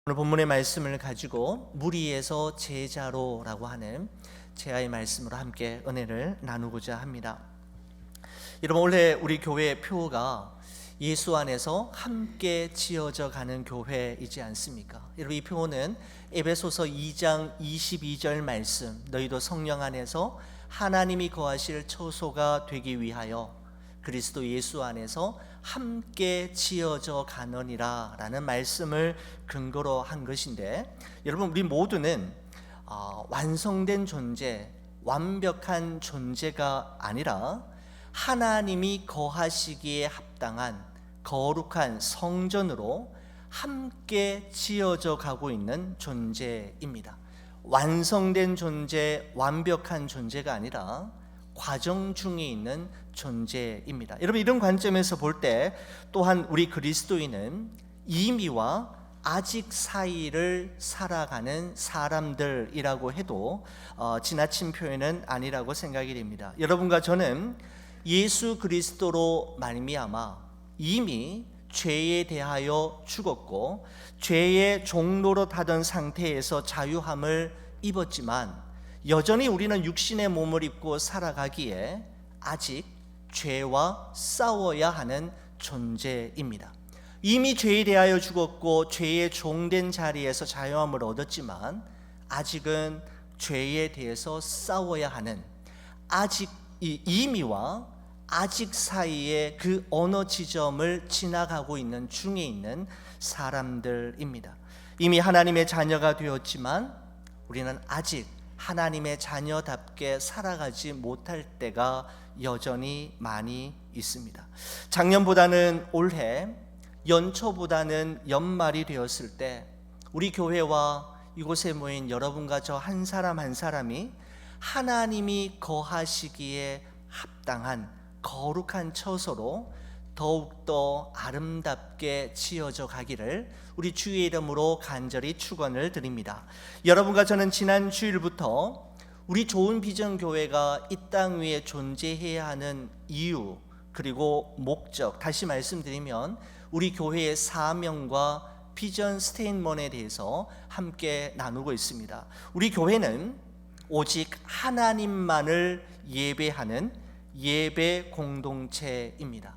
오늘 본문의 말씀을 가지고 무리에서 제자로라고 하는 제아의 말씀으로 함께 은혜를 나누고자 합니다. 여러분, 원래 우리 교회의 표가 예수 안에서 함께 지어져 가는 교회이지 않습니까? 여러분, 이 표는 에베소서 2장 22절 말씀, 너희도 성령 안에서 하나님이 거하실 처소가 되기 위하여 그리스도 예수 안에서 함께 지어져 가느니라 라는 말씀을 근거로 한 것인데, 여러분, 우리 모두는 완성된 존재, 완벽한 존재가 아니라 하나님이 거하시기에 합당한 거룩한 성전으로 함께 지어져 가고 있는 존재입니다. 완성된 존재, 완벽한 존재가 아니라 과정 중에 있는 존재입니다. 여러분, 이런 관점에서 볼 때 또한 우리 그리스도인은 이미와 아직 사이를 살아가는 사람들이라고 해도 지나친 표현은 아니라고 생각이 됩니다. 여러분과 저는 예수 그리스도로 말미암아 이미 죄에 대하여 죽었고 죄의 종노릇하던 상태에서 자유함을 입었지만 여전히 우리는 육신의 몸을 입고 살아가기에 아직 죄와 싸워야 하는 존재입니다. 이미 죄에 대하여 죽었고 죄의 종된 자리에서 자유함을 얻었지만 아직은 죄에 대해서 싸워야 하는, 아직 이 이미와 아직 사이에 그 어느 지점을 지나가고 있는 중에 있는 사람들입니다. 이미 하나님의 자녀가 되었지만 우리는 아직 하나님의 자녀답게 살아가지 못할 때가 여전히 많이 있습니다. 작년보다는 올해, 연초보다는 연말이 되었을 때 우리 교회와 이곳에 모인 여러분과 저 한 사람 한 사람이 하나님이 거하시기에 합당한 거룩한 처소로 더욱더 아름답게 지어져 가기를 우리 주의 이름으로 간절히 축원을 드립니다. 여러분과 저는 지난 주일부터 우리 좋은 비전 교회가 이 땅 위에 존재해야 하는 이유, 그리고 목적, 다시 말씀드리면 우리 교회의 사명과 비전 스테인먼에 대해서 함께 나누고 있습니다. 우리 교회는 오직 하나님만을 예배하는 예배 공동체입니다.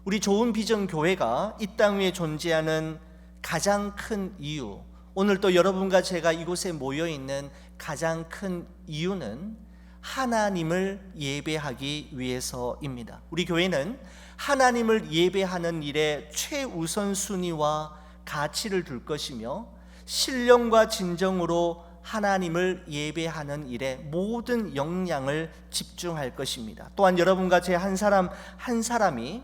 우리 좋은 비전 교회가 이 땅 위에 존재하는 가장 큰 이유, 오늘 또 여러분과 제가 이곳에 모여 있는 가장 큰 이유는 하나님을 예배하기 위해서입니다. 우리 교회는 하나님을 예배하는 일에 최우선 순위와 가치를 둘 것이며 신령과 진정으로 하나님을 예배하는 일에 모든 역량을 집중할 것입니다. 또한 여러분과 제 한 사람 한 사람이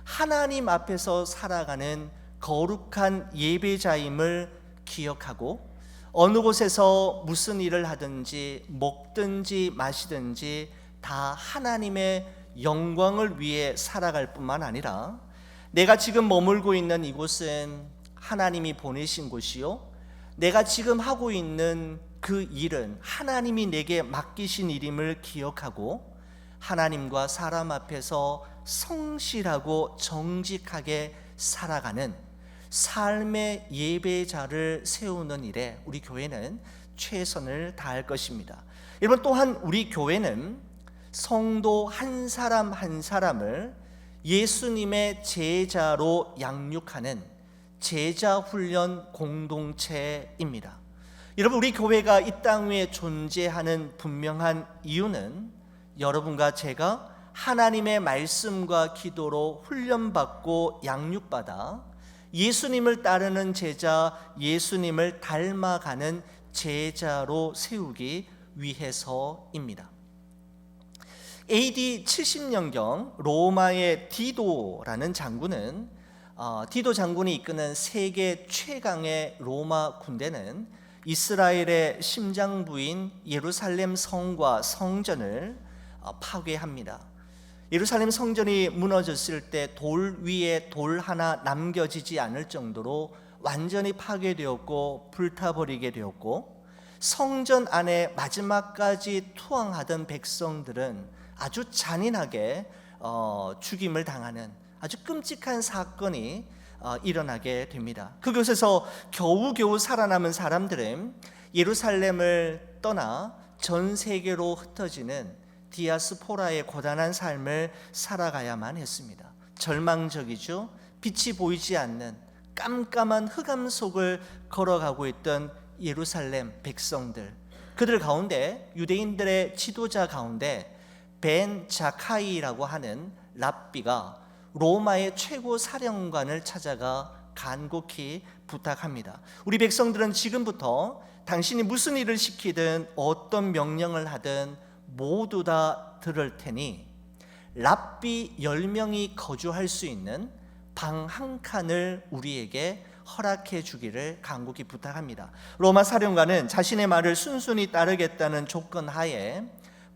하나님 앞에서 살아가는 거룩한 예배자임을 기억하고 어느 곳에서 무슨 일을 하든지 먹든지 마시든지 다 하나님의 영광을 위해 살아갈 뿐만 아니라 내가 지금 머물고 있는 이곳은 하나님이 보내신 곳이요, 내가 지금 하고 있는 그 일은 하나님이 내게 맡기신 일임을 기억하고 하나님과 사람 앞에서 성실하고 정직하게 살아가는 삶의 예배자를 세우는 일에 우리 교회는 최선을 다할 것입니다. 여러분, 또한 우리 교회는 성도 한 사람 한 사람을 예수님의 제자로 양육하는 제자 훈련 공동체입니다. 여러분, 우리 교회가 이 땅 위에 존재하는 분명한 이유는 여러분과 제가 하나님의 말씀과 기도로 훈련받고 양육받아 예수님을 따르는 제자, 예수님을 닮아가는 제자로 세우기 위해서입니다. AD 70년경 로마의 디도라는 장군은 디도 장군이 이끄는 세계 최강의 로마 군대는 이스라엘의 심장부인 예루살렘 성과 성전을 파괴합니다. 예루살렘 성전이 무너졌을 때 돌 위에 돌 하나 남겨지지 않을 정도로 완전히 파괴되었고 불타버리게 되었고, 성전 안에 마지막까지 투항하던 백성들은 아주 잔인하게 죽임을 당하는 아주 끔찍한 사건이 일어나게 됩니다. 그곳에서 겨우겨우 살아남은 사람들은 예루살렘을 떠나 전 세계로 흩어지는 디아스포라의 고단한 삶을 살아가야만 했습니다. 절망적이죠. 빛이 보이지 않는 깜깜한 흑암 속을 걸어가고 있던 예루살렘 백성들, 그들 가운데 유대인들의 지도자 가운데 벤 자카이라고 하는 랍비가 로마의 최고 사령관을 찾아가 간곡히 부탁합니다. 우리 백성들은 지금부터 당신이 무슨 일을 시키든 어떤 명령을 하든 모두 다 들을 테니 랍비 10명이 거주할 수 있는 방 한 칸을 우리에게 허락해 주기를 간곡히 부탁합니다. 로마 사령관은 자신의 말을 순순히 따르겠다는 조건 하에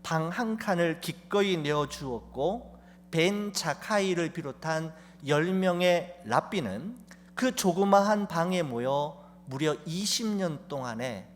방 한 칸을 기꺼이 내어주었고, 벤 자카이를 비롯한 10명의 랍비는 그 조그마한 방에 모여 무려 20년 동안에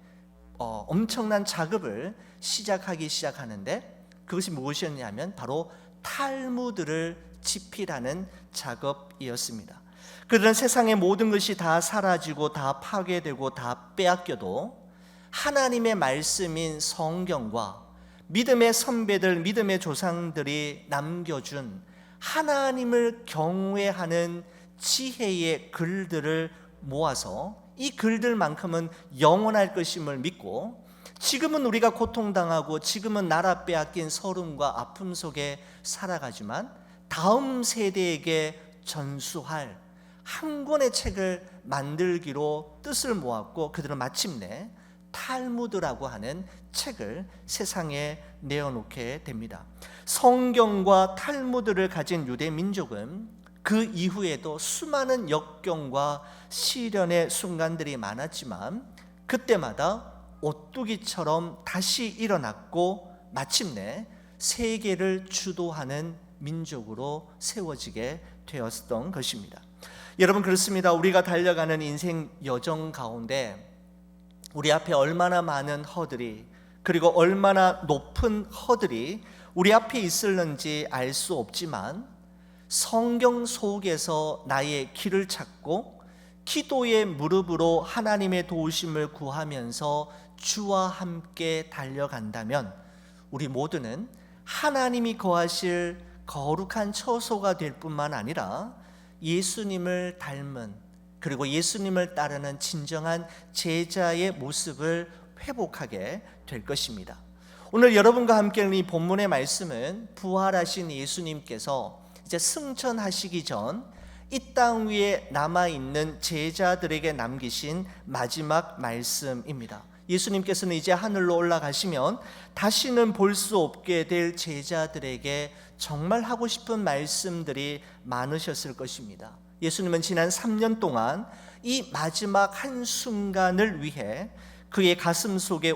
엄청난 작업을 시작하는데, 그것이 무엇이었냐면 바로 탈무드를 집필하는 작업이었습니다. 그들은 세상의 모든 것이 다 사라지고 다 파괴되고 다 빼앗겨도 하나님의 말씀인 성경과 믿음의 선배들, 믿음의 조상들이 남겨준 하나님을 경외하는 지혜의 글들을 모아서 이 글들만큼은 영원할 것임을 믿고, 지금은 우리가 고통당하고 지금은 나라 빼앗긴 서름과 아픔 속에 살아가지만 다음 세대에게 전수할 한 권의 책을 만들기로 뜻을 모았고, 그들은 마침내 탈무드라고 하는 책을 세상에 내어놓게 됩니다. 성경과 탈무드를 가진 유대 민족은 그 이후에도 수많은 역경과 시련의 순간들이 많았지만 그때마다 오뚜기처럼 다시 일어났고 마침내 세계를 주도하는 민족으로 세워지게 되었던 것입니다. 여러분, 그렇습니다. 우리가 달려가는 인생 여정 가운데 우리 앞에 얼마나 많은 허들이, 그리고 얼마나 높은 허들이 우리 앞에 있을는지 알 수 없지만 성경 속에서 나의 길을 찾고 기도의 무릎으로 하나님의 도우심을 구하면서 주와 함께 달려간다면 우리 모두는 하나님이 거하실 거룩한 처소가 될 뿐만 아니라 예수님을 닮은, 그리고 예수님을 따르는 진정한 제자의 모습을 회복하게 될 것입니다. 오늘 여러분과 함께 하는 이 본문의 말씀은 부활하신 예수님께서 이제 승천하시기 전 이 땅 위에 남아있는 제자들에게 남기신 마지막 말씀입니다. 예수님께서는 이제 하늘로 올라가시면 다시는 볼 수 없게 될 제자들에게 정말 하고 싶은 말씀들이 많으셨을 것입니다. 예수님은 지난 3년 동안 이 마지막 한순간을 위해 그의 가슴 속에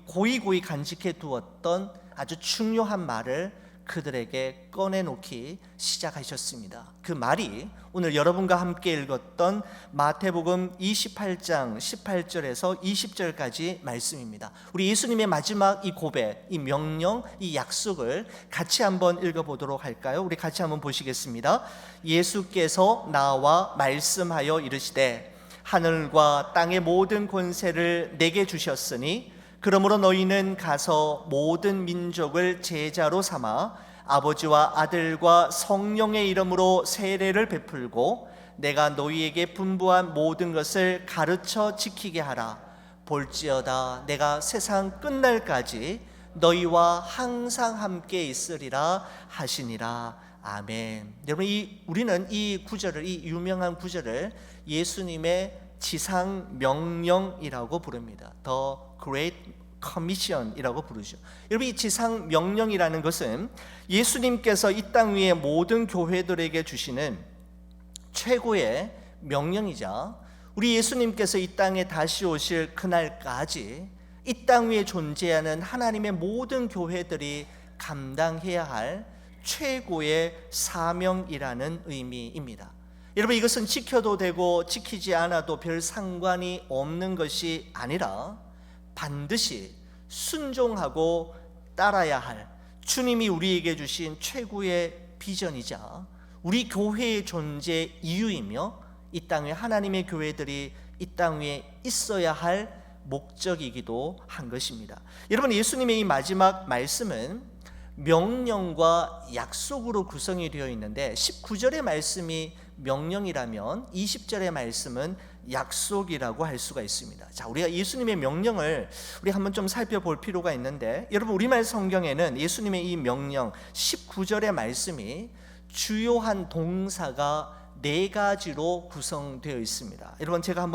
고이고이 간직해 두었던 아주 중요한 말을 그들에게 꺼내놓기 시작하셨습니다. 그 말이 오늘 여러분과 함께 읽었던 마태복음 28장 18절에서 20절까지 말씀입니다. 우리 예수님의 마지막 이 고백, 이 명령, 이 약속을 같이 한번 읽어보도록 할까요? 우리 같이 한번 보시겠습니다. 예수께서 나와 말씀하여 이르시되 하늘과 땅의 모든 권세를 내게 주셨으니 그러므로 너희는 가서 모든 민족을 제자로 삼아 아버지와 아들과 성령의 이름으로 세례를 베풀고 내가 너희에게 분부한 모든 것을 가르쳐 지키게 하라. 볼지어다 내가 세상 끝날까지 너희와 항상 함께 있으리라 하시니라. 아멘. 여러분, 우리는 이 구절을, 이 유명한 구절을 예수님의 지상 명령이라고 부릅니다. The Great Commission이라고 부르죠. 여러분, 이 지상 명령이라는 것은 예수님께서 이 땅 위의 모든 교회들에게 주시는 최고의 명령이자 우리 예수님께서 이 땅에 다시 오실 그날까지 이 땅 위에 존재하는 하나님의 모든 교회들이 감당해야 할 최고의 사명이라는 의미입니다. 여러분, 이것은 지켜도 되고 지키지 않아도 별 상관이 없는 것이 아니라 반드시 순종하고 따라야 할 주님이 우리에게 주신 최고의 비전이자 우리 교회의 존재 이유이며 이 땅 위에 하나님의 교회들이 이 땅 위에 있어야 할 목적이기도 한 것입니다. 여러분, 예수님의 이 마지막 말씀은 명령과 약속으로 구성이 되어 있는데 19절의 말씀이 명령이라면 20절의 말씀은 약속이라고 할 수가 있습니다. 자, 우리가 예수님의 명령을 우리 한번 좀 살펴볼 필요가 있는데, 여러분, 우리말 성경에는 예수님의 이 명령 19절의 말씀이 주요한 동사가 4가지로 구성되어 있습니다. 여러분, 제가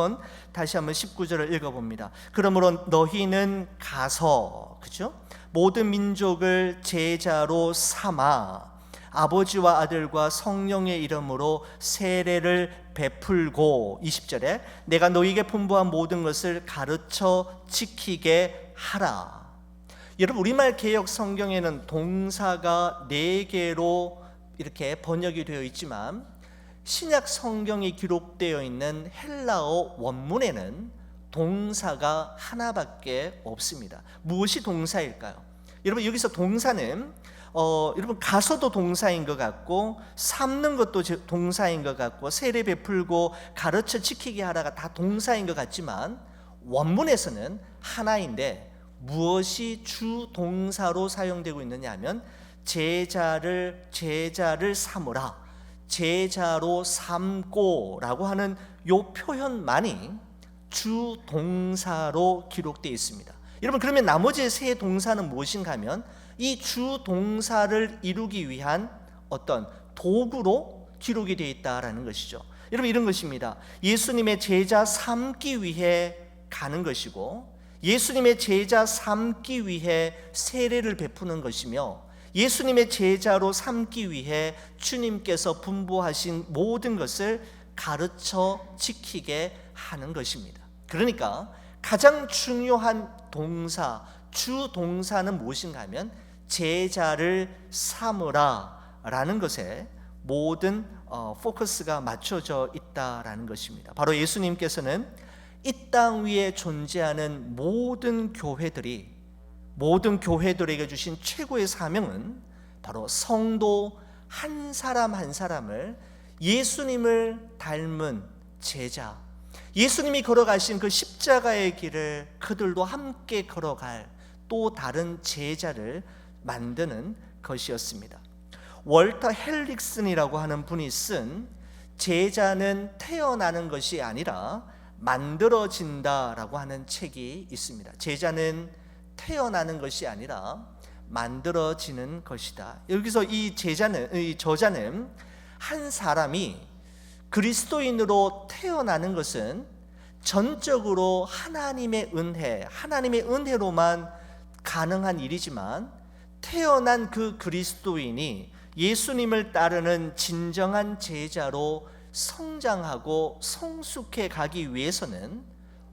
다시 한번 19절을 읽어봅니다. 그러므로 너희는 가서, 그죠? 모든 민족을 제자로 삼아 아버지와 아들과 성령의 이름으로 세례를 베풀고, 20절에 내가 너희에게 분부한 모든 것을 가르쳐 지키게 하라. 여러분, 우리말 개역 성경에는 동사가 4개로 이렇게 번역이 되어 있지만 신약 성경이 기록되어 있는 헬라어 원문에는 동사가 하나밖에 없습니다. 무엇이 동사일까요? 여러분, 여기서 동사는 여러분, 가서도 동사인 것 같고 삼는 것도 동사인 것 같고 세례 베풀고 가르쳐 지키게 하라가 다 동사인 것 같지만 원문에서는 하나인데 무엇이 주 동사로 사용되고 있느냐 하면 제자를 삼으라, 제자로 삼고 라고 하는 이 표현만이 주 동사로 기록되어 있습니다. 여러분, 그러면 나머지 3 동사는 무엇인가 하면 이 주 동사를 이루기 위한 어떤 도구로 기록이 되어 있다라는 것이죠. 여러분, 이런 것입니다. 예수님의 제자 삼기 위해 가는 것이고, 예수님의 제자 삼기 위해 세례를 베푸는 것이며, 예수님의 제자로 삼기 위해 주님께서 분부하신 모든 것을 가르쳐 지키게 하는 것입니다. 그러니까 가장 중요한 동사, 주 동사는 무엇인가 하면 제자를 삼으라 라는 것에 모든 포커스가 맞춰져 있다라는 것입니다. 바로 예수님께서는 이 땅 위에 존재하는 모든 교회들에게 주신 최고의 사명은 바로 성도 한 사람 한 사람을 예수님을 닮은 제자, 예수님이 걸어가신 그 십자가의 길을 그들도 함께 걸어갈 또 다른 제자를 만드는 것이었습니다. 월터 헬릭슨이라고 하는 분이 쓴 제자는 태어나는 것이 아니라 만들어진다라고 하는 책이 있습니다. 제자는 태어나는 것이 아니라 만들어지는 것이다. 여기서 이 저자는 한 사람이 그리스도인으로 태어나는 것은 전적으로 하나님의 은혜로만 가능한 일이지만, 태어난 그 그리스도인이 예수님을 따르는 진정한 제자로 성장하고 성숙해 가기 위해서는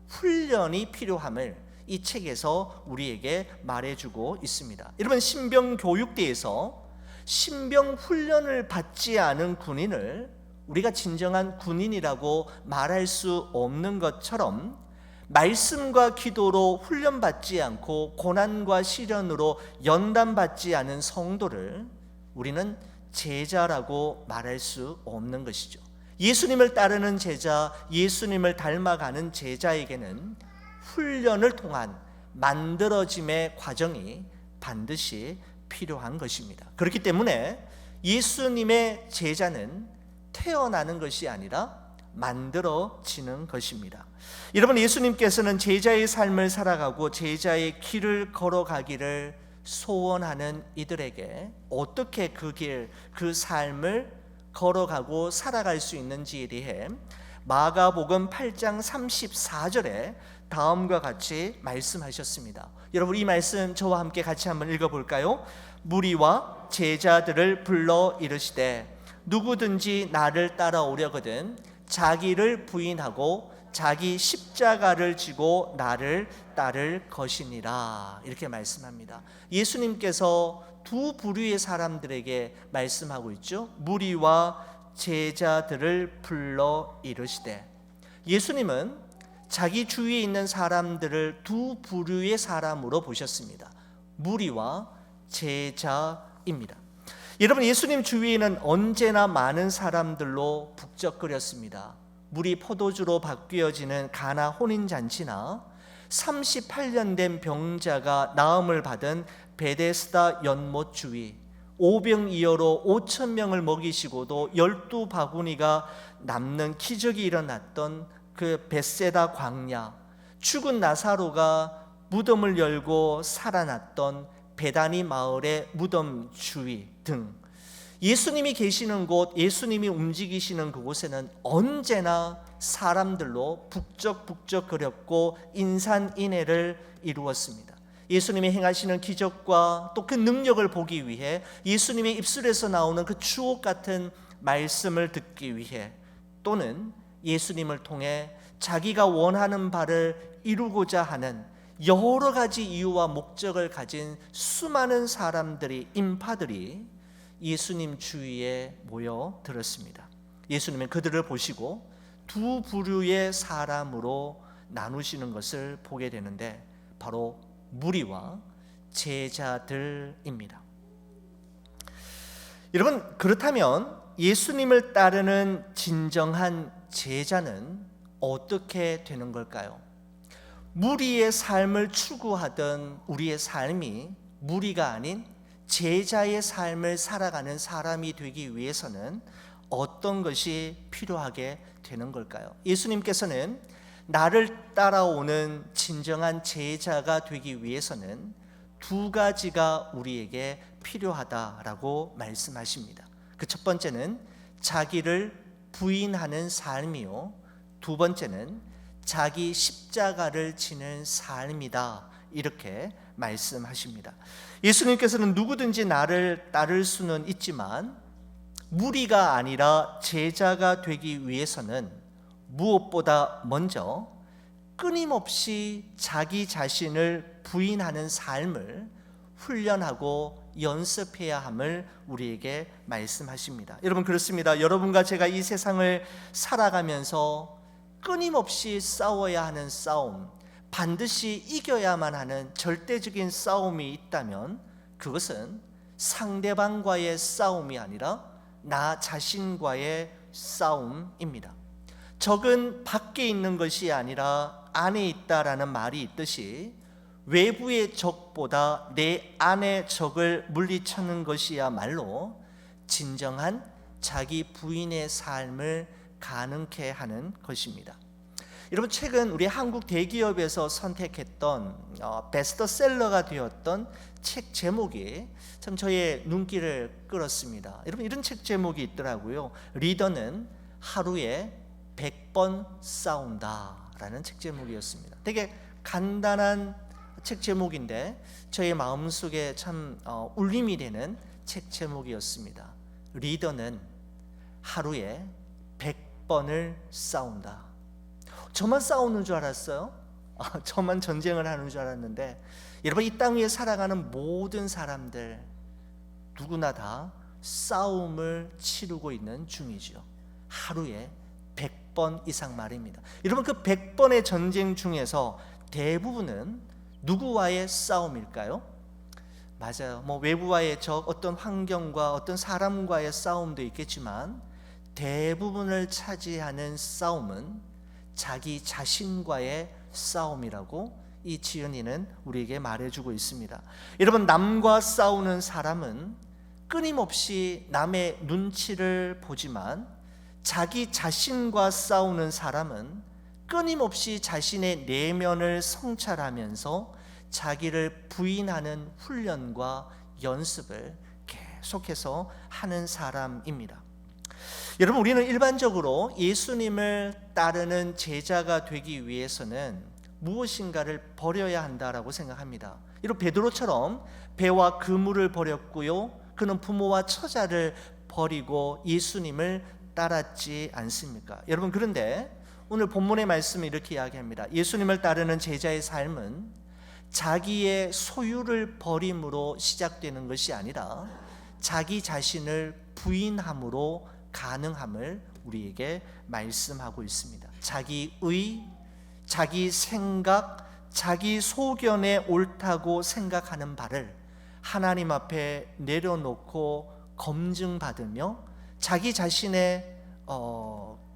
훈련이 필요함을 이 책에서 우리에게 말해주고 있습니다. 여러분, 신병교육대에서 신병 훈련을 받지 않은 군인을 우리가 진정한 군인이라고 말할 수 없는 것처럼, 말씀과 기도로 훈련받지 않고 고난과 시련으로 연단받지 않은 성도를 우리는 제자라고 말할 수 없는 것이죠. 예수님을 따르는 제자, 예수님을 닮아가는 제자에게는 훈련을 통한 만들어짐의 과정이 반드시 필요한 것입니다. 그렇기 때문에 예수님의 제자는 태어나는 것이 아니라 만들어지는 것입니다. 여러분, 예수님께서는 제자의 삶을 살아가고 제자의 길을 걸어가기를 소원하는 이들에게 어떻게 그 삶을 걸어가고 살아갈 수 있는지에 대해 마가복음 8장 34절에 다음과 같이 말씀하셨습니다. 여러분, 이 말씀 저와 함께 같이 한번 읽어볼까요? 무리와 제자들을 불러 이르시되 누구든지 나를 따라오려거든 자기를 부인하고 자기 십자가를 지고 나를 따를 것이니라, 이렇게 말씀합니다. 예수님께서 2 부류의 사람들에게 말씀하고 있죠. 무리와 제자들을 불러 이르시되, 예수님은 자기 주위에 있는 사람들을 2 부류의 사람으로 보셨습니다. 무리와 제자입니다. 여러분, 예수님 주위에는 언제나 많은 사람들로 북적거렸습니다. 물이 포도주로 바뀌어지는 가나 혼인잔치나 38년 된 병자가 나음을 받은 베데스다 연못 주위, 오병이어로 5천 명을 먹이시고도 12바구니가 남는 기적이 일어났던 그 벳세다 광야, 죽은 나사로가 무덤을 열고 살아났던 베다니 마을의 무덤 주위 등 예수님이 계시는 곳, 예수님이 움직이시는 그곳에는 언제나 사람들로 북적북적거렸고 인산인해를 이루었습니다. 예수님이 행하시는 기적과 또 그 능력을 보기 위해 예수님의 입술에서 나오는 그 주옥 같은 말씀을 듣기 위해 또는 예수님을 통해 자기가 원하는 바를 이루고자 하는 여러 가지 이유와 목적을 가진 수많은 사람들이, 인파들이 예수님 주위에 모여들었습니다. 예수님은 그들을 보시고 두 부류의 사람으로 나누시는 것을 보게 되는데 바로 무리와 제자들입니다. 여러분, 그렇다면 예수님을 따르는 진정한 제자는 어떻게 되는 걸까요? 무리의 삶을 추구하던 우리의 삶이 무리가 아닌 제자의 삶을 살아가는 사람이 되기 위해서는 어떤 것이 필요하게 되는 걸까요? 예수님께서는 나를 따라오는 진정한 제자가 되기 위해서는 두 가지가 우리에게 필요하다라고 말씀하십니다. 그 첫 번째는 자기를 부인하는 삶이요, 두 번째는 자기 십자가를 지는 삶이다, 이렇게 말씀하십니다. 예수님께서는 누구든지 나를 따를 수는 있지만 무리가 아니라 제자가 되기 위해서는 무엇보다 먼저 끊임없이 자기 자신을 부인하는 삶을 훈련하고 연습해야 함을 우리에게 말씀하십니다. 여러분, 그렇습니다. 여러분과 제가 이 세상을 살아가면서 끊임없이 싸워야 하는 싸움, 반드시 이겨야만 하는 절대적인 싸움이 있다면 그것은 상대방과의 싸움이 아니라 나 자신과의 싸움입니다. 적은 밖에 있는 것이 아니라 안에 있다라는 말이 있듯이 외부의 적보다 내 안의 적을 물리치는 것이야말로 진정한 자기 부인의 삶을 가능케 하는 것입니다. 여러분, 최근 우리 한국 대기업에서 선택했던 베스트셀러가 되었던 책 제목이 참 저의 눈길을 끌었습니다. 여러분, 이런 책 제목이 있더라고요. 리더는 하루에 100번 싸운다라는 책 제목이었습니다. 되게 간단한 책 제목인데 저의 마음속에 참 울림이 되는 책 제목이었습니다. 리더는 하루에 100번을 싸운다. 저만 싸우는 줄 알았어요. 저만 전쟁을 하는 줄 알았는데 여러분, 이 땅 위에 살아가는 모든 사람들 누구나 다 싸움을 치르고 있는 중이죠. 하루에 100번 이상 말입니다. 여러분, 그 100번의 전쟁 중에서 대부분은 누구와의 싸움일까요? 맞아요. 외부와의 적, 어떤 환경과 어떤 사람과의 싸움도 있겠지만 대부분을 차지하는 싸움은 자기 자신과의 싸움이라고 이 지은이는 우리에게 말해주고 있습니다. 여러분, 남과 싸우는 사람은 끊임없이 남의 눈치를 보지만 자기 자신과 싸우는 사람은 끊임없이 자신의 내면을 성찰하면서 자기를 부인하는 훈련과 연습을 계속해서 하는 사람입니다. 여러분, 우리는 일반적으로 예수님을 따르는 제자가 되기 위해서는 무엇인가를 버려야 한다라고 생각합니다. 이런 베드로처럼 배와 그물을 버렸고요, 그는 부모와 처자를 버리고 예수님을 따랐지 않습니까? 여러분, 그런데 오늘 본문의 말씀은 이렇게 이야기합니다. 예수님을 따르는 제자의 삶은 자기의 소유를 버림으로 시작되는 것이 아니라 자기 자신을 부인함으로 가능함을 우리에게 말씀하고 있습니다. 자기의, 자기 생각, 자기 소견에 옳다고 생각하는 바를 하나님 앞에 내려놓고 검증받으며 자기 자신의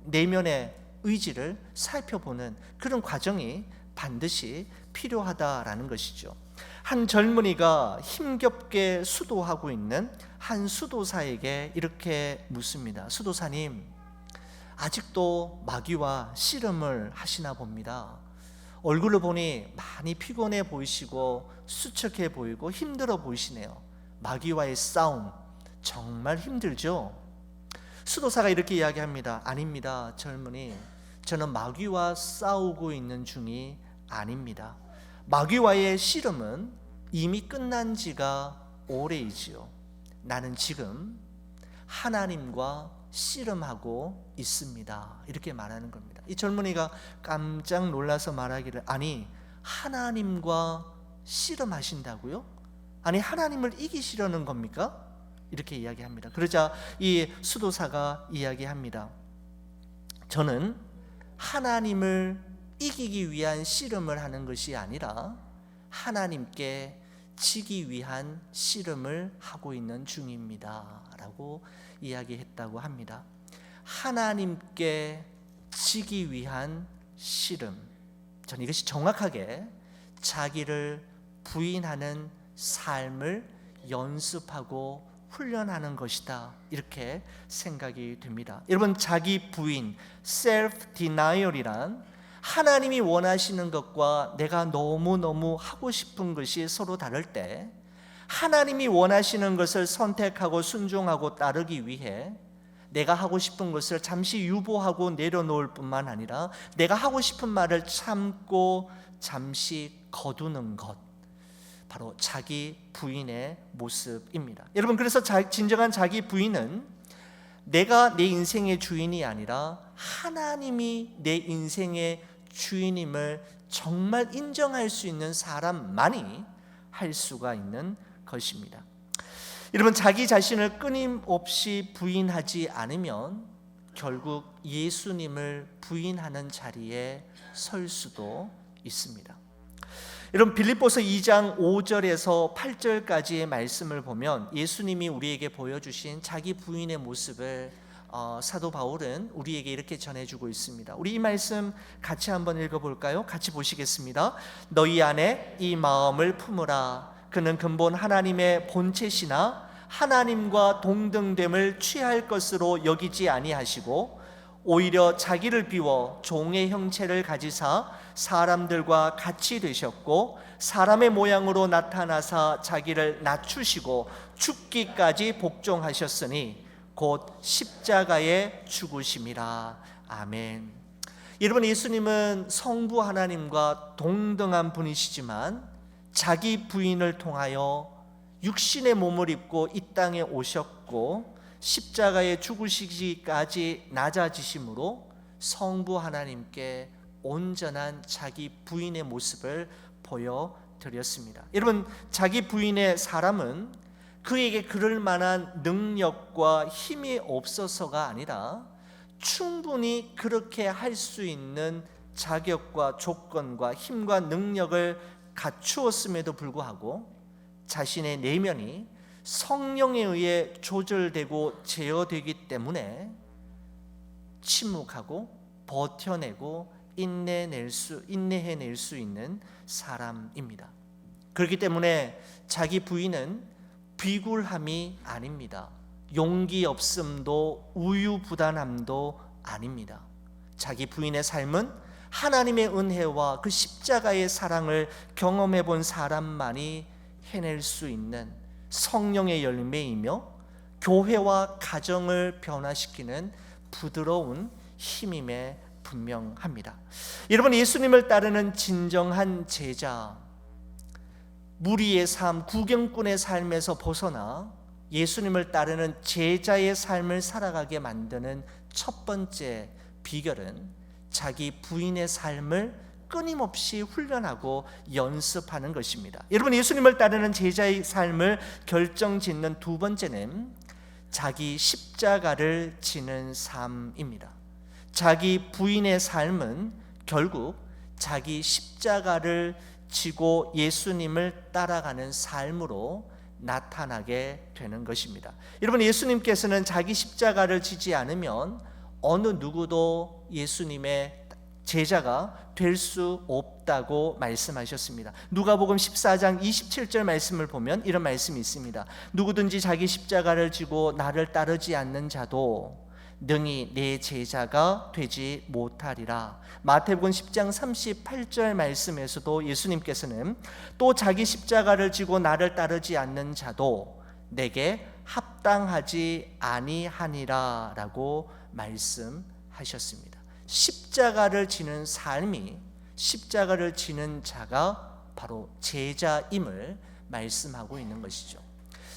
내면의 의지를 살펴보는 그런 과정이 반드시 필요하다라는 것이죠. 한 젊은이가 힘겹게 수도하고 있는 한 수도사에게 이렇게 묻습니다. 수도사님, 아직도 마귀와 씨름을 하시나 봅니다. 얼굴을 보니 많이 피곤해 보이시고 수척해 보이고 힘들어 보이시네요. 마귀와의 싸움 정말 힘들죠? 수도사가 이렇게 이야기합니다. 아닙니다, 젊은이. 저는 마귀와 싸우고 있는 중이 아닙니다. 마귀와의 씨름은 이미 끝난 지가 오래이지요. 나는 지금 하나님과 씨름하고 있습니다. 이렇게 말하는 겁니다. 이 젊은이가 깜짝 놀라서 말하기를, 아니 하나님과 씨름하신다고요? 아니 하나님을 이기시려는 겁니까? 이렇게 이야기합니다. 그러자 이 수도사가 이야기합니다. 저는 하나님을 이기기 위한 씨름을 하는 것이 아니라 하나님께 지기 위한 씨름을 하고 있는 중입니다 라고 이야기했다고 합니다. 하나님께 지기 위한 씨름, 저는 이것이 정확하게 자기를 부인하는 삶을 연습하고 훈련하는 것이다, 이렇게 생각이 됩니다. 여러분, 자기 부인, self denial이란 하나님이 원하시는 것과 내가 너무너무 하고 싶은 것이 서로 다를 때 하나님이 원하시는 것을 선택하고 순종하고 따르기 위해 내가 하고 싶은 것을 잠시 유보하고 내려놓을 뿐만 아니라 내가 하고 싶은 말을 참고 잠시 거두는 것, 바로 자기 부인의 모습입니다. 여러분, 그래서 진정한 자기 부인은 내가 내 인생의 주인이 아니라 하나님이 내 인생의 주인임을 정말 인정할 수 있는 사람만이 할 수가 있는 것입니다. 여러분, 자기 자신을 끊임없이 부인하지 않으면 결국 예수님을 부인하는 자리에 설 수도 있습니다. 여러분, 빌립보서 2장 5절에서 8절까지의 말씀을 보면 예수님이 우리에게 보여주신 자기 부인의 모습을 사도 바울은 우리에게 이렇게 전해주고 있습니다. 우리 이 말씀 같이 한번 읽어볼까요? 같이 보시겠습니다. 너희 안에 이 마음을 품으라. 그는 근본 하나님의 본체시나 하나님과 동등됨을 취할 것으로 여기지 아니하시고 오히려 자기를 비워 종의 형체를 가지사 사람들과 같이 되셨고 사람의 모양으로 나타나사 자기를 낮추시고 죽기까지 복종하셨으니 곧 십자가에 죽으심이라. 아멘. 여러분, 예수님은 성부 하나님과 동등한 분이시지만 자기 부인을 통하여 육신의 몸을 입고 이 땅에 오셨고 십자가에 죽으시기까지 낮아지심으로 성부 하나님께 온전한 자기 부인의 모습을 보여드렸습니다. 여러분, 자기 부인의 사람은 그에게 그럴 만한 능력과 힘이 없어서가 아니라 충분히 그렇게 할 수 있는 자격과 조건과 힘과 능력을 갖추었음에도 불구하고 자신의 내면이 성령에 의해 조절되고 제어되기 때문에 침묵하고 버텨내고 인내해낼 수 있는 사람입니다. 그렇기 때문에 자기 부인은 비굴함이 아닙니다. 용기 없음도 우유부단함도 아닙니다. 자기 부인의 삶은 하나님의 은혜와 그 십자가의 사랑을 경험해 본 사람만이 해낼 수 있는 성령의 열매이며 교회와 가정을 변화시키는 부드러운 힘임에 분명합니다. 여러분, 예수님을 따르는 진정한 제자, 무리의 삶, 구경꾼의 삶에서 벗어나 예수님을 따르는 제자의 삶을 살아가게 만드는 첫 번째 비결은 자기 부인의 삶을 끊임없이 훈련하고 연습하는 것입니다. 여러분, 예수님을 따르는 제자의 삶을 결정짓는 두 번째는 자기 십자가를 지는 삶입니다. 자기 부인의 삶은 결국 자기 십자가를 지고 예수님을 따라가는 삶으로 나타나게 되는 것입니다. 여러분, 예수님께서는 자기 십자가를 지지 않으면 어느 누구도 예수님의 제자가 될 수 없다고 말씀하셨습니다. 누가복음 14장 27절 말씀을 보면 이런 말씀이 있습니다. 누구든지 자기 십자가를 지고 나를 따르지 않는 자도 능히 내 제자가 되지 못하리라. 마태복음 10장 38절 말씀에서도 예수님께서는 또 자기 십자가를 지고 나를 따르지 않는 자도 내게 합당하지 아니하니라 라고 말씀하셨습니다. 십자가를 지는 삶이, 십자가를 지는 자가 바로 제자임을 말씀하고 있는 것이죠.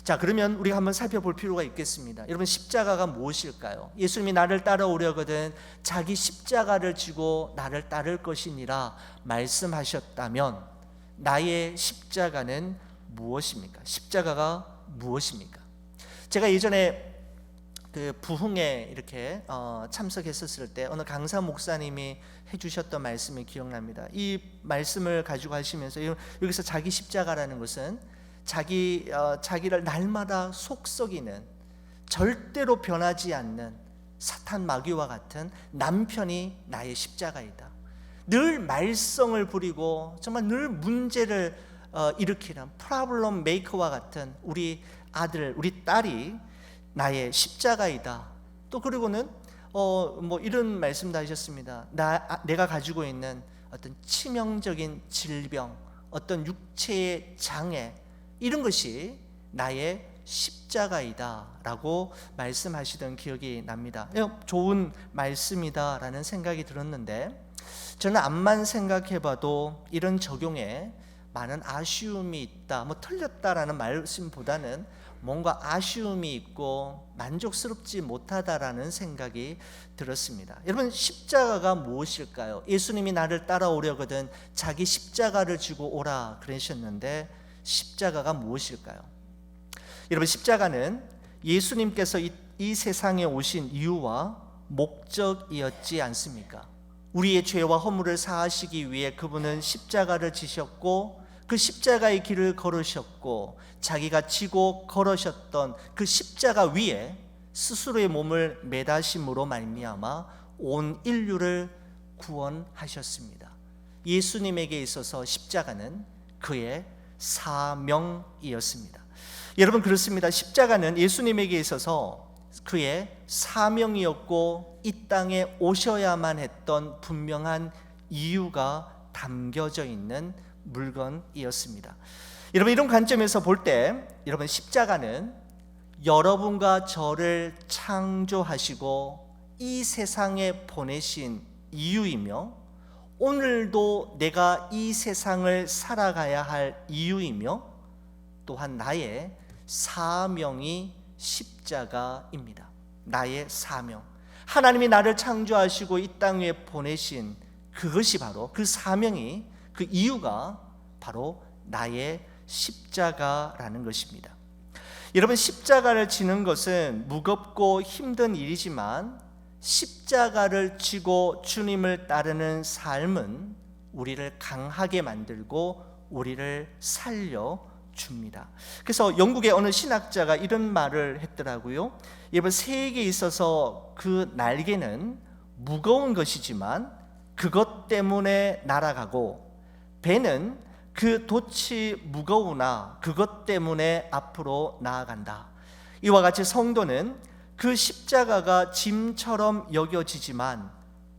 자, 그러면 우리가 한번 살펴볼 필요가 있겠습니다. 여러분, 십자가가 무엇일까요? 예수님이 나를 따라오려거든 자기 십자가를 지고 나를 따를 것이니라 말씀하셨다면 나의 십자가는 무엇입니까? 십자가가 무엇입니까? 제가 예전에 그 부흥에 이렇게 참석했었을 때 어느 강사 목사님이 해주셨던 말씀이 기억납니다. 이 말씀을 가지고 하시면서 여기서 자기 십자가라는 것은 자기를 날마다 속썩이는, 절대로 변하지 않는 사탄 마귀와 같은 남편이 나의 십자가이다. 늘 말썽을 부리고 정말 늘 문제를 일으키는 프로블럼 메이커와 같은 우리 아들, 우리 딸이 나의 십자가이다. 또 그리고는 뭐 이런 말씀도 하셨습니다. 내가 가지고 있는 어떤 치명적인 질병, 어떤 육체의 장애, 이런 것이 나의 십자가이다 라고 말씀하시던 기억이 납니다. 좋은 말씀이다 라는 생각이 들었는데, 저는 암만 생각해봐도 이런 적용에 많은 아쉬움이 있다, 뭐 틀렸다라는 말씀보다는 뭔가 아쉬움이 있고 만족스럽지 못하다라는 생각이 들었습니다. 여러분, 십자가가 무엇일까요? 예수님이 나를 따라오려거든 자기 십자가를 지고 오라 그러셨는데, 십자가가 무엇일까요? 여러분, 십자가는 예수님께서 이 세상에 오신 이유와 목적이었지 않습니까? 우리의 죄와 허물을 사하시기 위해 그분은 십자가를 지셨고, 그 십자가의 길을 걸으셨고, 자기가 지고 걸으셨던 그 십자가 위에 스스로의 몸을 매다심으로 말미암아 온 인류를 구원하셨습니다. 예수님에게 있어서 십자가는 그의 사명이었습니다. 여러분, 그렇습니다. 십자가는 예수님에게 있어서 그의 사명이었고, 이 땅에 오셔야만 했던 분명한 이유가 담겨져 있는 물건이었습니다. 여러분, 이런 관점에서 볼 때 여러분, 십자가는 여러분과 저를 창조하시고 이 세상에 보내신 이유이며, 오늘도 내가 이 세상을 살아가야 할 이유이며, 또한 나의 사명이 십자가입니다. 나의 사명, 하나님이 나를 창조하시고 이 땅 위에 보내신 그것이 바로, 그 사명이, 그 이유가 바로 나의 십자가라는 것입니다. 여러분, 십자가를 지는 것은 무겁고 힘든 일이지만 십자가를 지고 주님을 따르는 삶은 우리를 강하게 만들고 우리를 살려줍니다. 그래서 영국의 어느 신학자가 이런 말을 했더라고요. 여러분, 새에게 있어서 그 날개는 무거운 것이지만 그것 때문에 날아가고, 배는 그 돛이 무거우나 그것 때문에 앞으로 나아간다. 이와 같이 성도는 그 십자가가 짐처럼 여겨지지만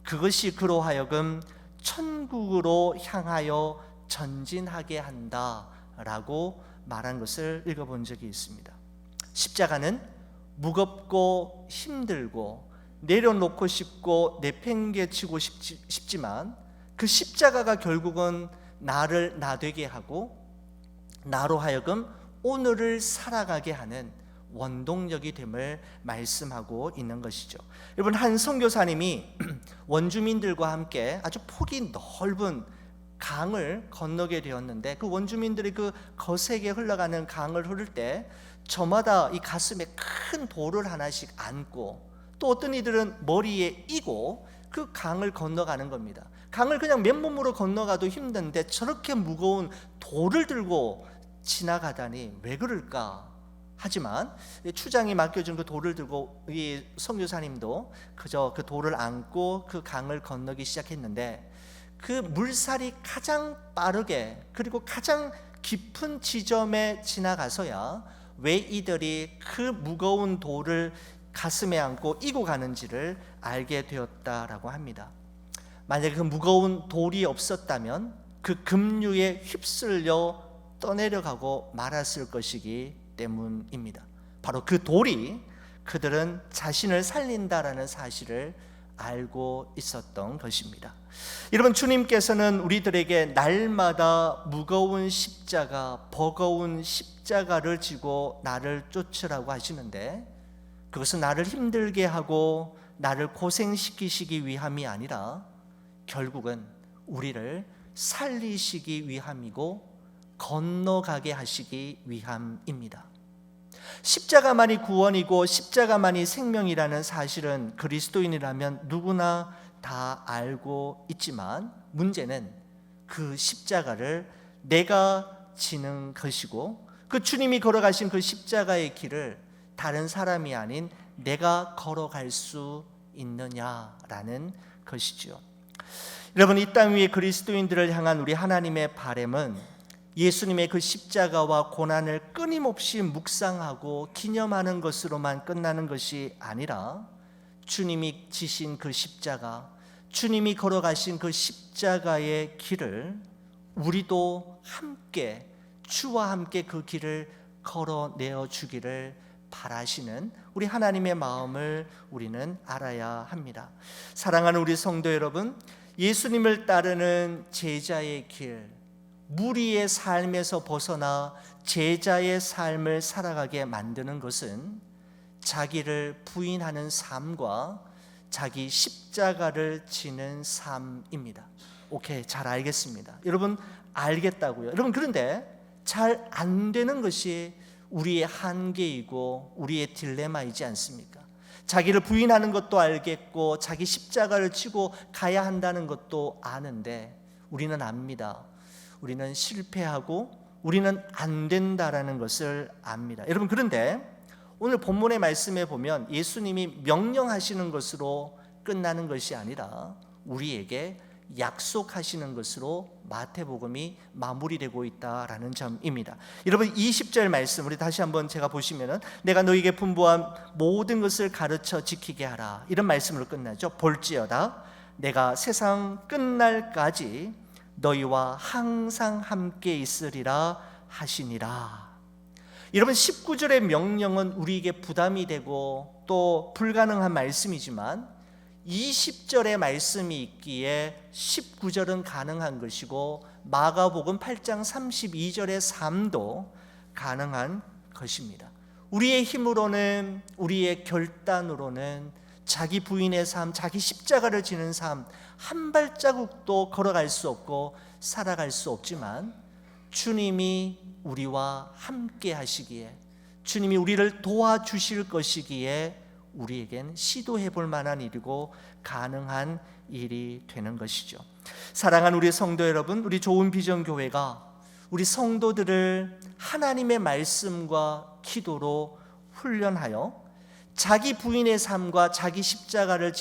그것이 그로 하여금 천국으로 향하여 전진하게 한다라고 말한 것을 읽어본 적이 있습니다. 십자가는 무겁고 힘들고 내려놓고 싶고 내팽개치고 싶지만 그 십자가가 결국은 나를 나되게 하고 나로 하여금 오늘을 살아가게 하는 원동력이 됨을 말씀하고 있는 것이죠. 여러분, 한 선교사님이 원주민들과 함께 아주 폭이 넓은 강을 건너게 되었는데, 그 원주민들이 그 거세게 흘러가는 강을 흐를 때 저마다 이 가슴에 큰 돌을 하나씩 안고, 또 어떤 이들은 머리에 이고 그 강을 건너가는 겁니다. 강을 그냥 맨몸으로 건너가도 힘든데 저렇게 무거운 돌을 들고 지나가다니 왜 그럴까 하지만 추장이 맡겨준 그 돌을 들고 이 선교사님도 그저 그 돌을 안고 그 강을 건너기 시작했는데, 그 물살이 가장 빠르게 그리고 가장 깊은 지점에 지나가서야 왜 이들이 그 무거운 돌을 가슴에 안고 이고 가는지를 알게 되었다라고 합니다. 만약에 그 무거운 돌이 없었다면 그 급류에 휩쓸려 떠내려가고 말았을 것이기 때문입니다. 바로 그 돌이 그들은 자신을 살린다라는 사실을 알고 있었던 것입니다. 여러분, 주님께서는 우리들에게 날마다 무거운 십자가, 버거운 십자가를 지고 나를 쫓으라고 하시는데, 그것은 나를 힘들게 하고 나를 고생시키시기 위함이 아니라 결국은 우리를 살리시기 위함이고 건너가게 하시기 위함입니다. 십자가만이 구원이고 십자가만이 생명이라는 사실은 그리스도인이라면 누구나 다 알고 있지만, 문제는 그 십자가를 내가 지는 것이고 그 주님이 걸어가신 그 십자가의 길을 다른 사람이 아닌 내가 걸어갈 수 있느냐라는 것이죠. 여러분, 이 땅 위에 그리스도인들을 향한 우리 하나님의 바람은 예수님의 그 십자가와 고난을 끊임없이 묵상하고 기념하는 것으로만 끝나는 것이 아니라, 주님이 지신 그 십자가, 주님이 걸어가신 그 십자가의 길을 우리도 함께, 주와 함께 그 길을 걸어내어 주기를 바라시는 우리 하나님의 마음을 우리는 알아야 합니다. 사랑하는 우리 성도 여러분, 예수님을 따르는 제자의 길, 무리의 삶에서 벗어나 제자의 삶을 살아가게 만드는 것은 자기를 부인하는 삶과 자기 십자가를 지는 삶입니다. 오케이, 잘 알겠습니다. 여러분, 알겠다고요. 여러분, 그런데 잘 안 되는 것이 우리의 한계이고 우리의 딜레마이지 않습니까? 자기를 부인하는 것도 알겠고 자기 십자가를 지고 가야 한다는 것도 아는데, 우리는 압니다. 우리는 실패하고 우리는 안 된다라는 것을 압니다. 여러분, 그런데 오늘 본문의 말씀에 보면 예수님이 명령하시는 것으로 끝나는 것이 아니라 우리에게 약속하시는 것으로 마태복음이 마무리되고 있다라는 점입니다. 여러분, 20절 말씀 우리 다시 한번 제가 보시면은, 내가 너에게 분부한 모든 것을 가르쳐 지키게 하라, 이런 말씀으로 끝나죠. 볼지어다 내가 세상 끝날까지 너희와 항상 함께 있으리라 하시니라. 여러분, 19절의 명령은 우리에게 부담이 되고 또 불가능한 말씀이지만 20절의 말씀이 있기에 19절은 가능한 것이고 마가복음 8장 32절의 삶도 가능한 것입니다. 우리의 힘으로는, 우리의 결단으로는 자기 부인의 삶, 자기 십자가를 지는 삶 한 발자국도 걸어갈 수 없고 살아갈 수 없지만, 주님이 우리와 함께 하시기에, 주님이 우리를 도와주실 것이기에 우리에겐 시도해 볼 만한 일이고 가능한 일이 되는 것이죠. 사랑하는 우리 성도 여러분, 우리 좋은 비전 교회가 우리 성도들을 하나님의 말씀과 기도로 훈련하여 자기 부인의 삶과 자기 십자가를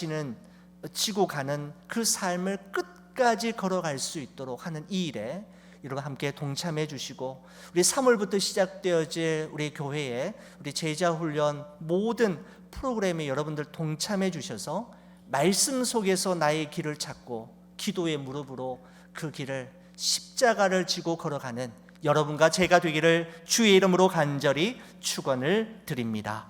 지고 가는 그 삶을 끝까지 걸어갈 수 있도록 하는 이 일에 여러분 함께 동참해 주시고, 우리 3월부터 시작되어질 우리 교회의 우리 제자 훈련 모든 프로그램에 여러분들 동참해 주셔서 말씀 속에서 나의 길을 찾고 기도의 무릎으로 그 길을, 십자가를 지고 걸어가는 여러분과 제가 되기를 주의 이름으로 간절히 축원을 드립니다.